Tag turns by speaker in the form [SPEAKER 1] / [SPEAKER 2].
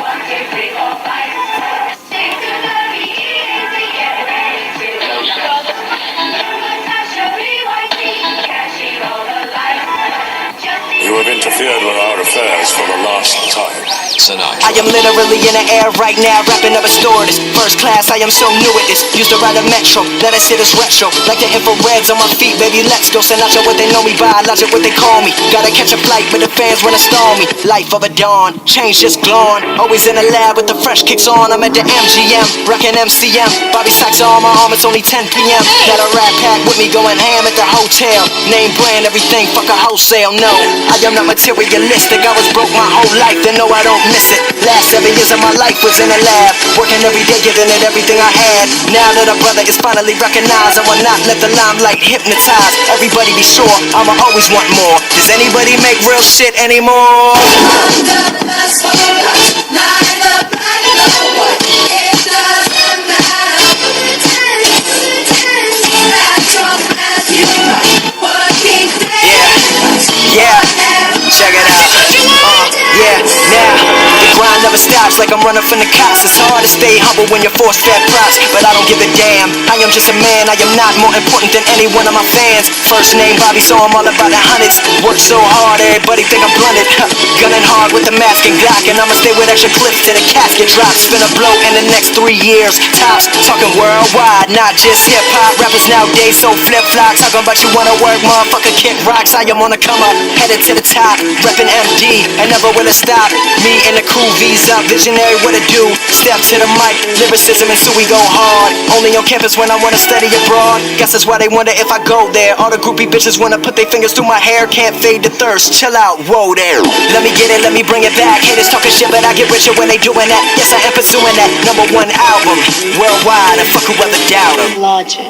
[SPEAKER 1] You have interfered with our affairs for the last time.
[SPEAKER 2] I am literally in the air right now, rapping up a stewardess. First class, I am so new at this. Used to ride a metro, let us hit this retro. Like the infrareds on my feet, baby, let's go. Sinatra, what they know me by, Elijah, what they call me. Gotta catch a flight, but the fans wanna stall me. Life of a dawn, change just glowing. Always in the lab with the fresh kicks on. I'm at the MGM, rockin' MCM. Bobby Sacks on my arm, it's only 10 p.m. Got a rap pack with me going ham at the hotel. Name brand, everything, fuck a wholesale, no. I am not materialistic, I was broke my whole life, then no, I don't miss it. Last 7 years of my life was in the lab, working every day, giving it everything I had. Now that a brother is finally recognized, I will not let the limelight hypnotize. Everybody be sure, I'ma always want more. Does anybody make real shit anymore? Yeah, check it out. Yeah, now the grind never stops like I'm running from the cops. It's hard to stay humble when you're forced fed props, but I don't give a damn. I am just a man, I am not more important than any one of my fans. First name Bobby, so I'm all about the hundreds. Work so hard, everybody think I'm blunted. Gunning hard with the mask and Glock, and I'ma stay with extra clips till the casket drops. Spin a blow in the next 3 years, tops. Talking worldwide, not just hip-hop. Rappers nowadays so flip-flop. Talking about you wanna work, motherfucker, kick rocks. I am on the come up, headed to the top. Reppin' MD, and never will it stop. Me and the crew, V's up, visionary, what it do? Step to the mic, lyricism until we go hard. Only on campus when I wanna study abroad. Guess that's why they wonder if I go there. All the groupie bitches wanna put their fingers through my hair. Can't fade the thirst, chill out, whoa there. Let me get it, let me bring it back. Haters talking shit, but I get richer when they doing that. Yes, I am pursuing that #1 album worldwide, and fuck whoever doubt 'em.
[SPEAKER 3] Logic.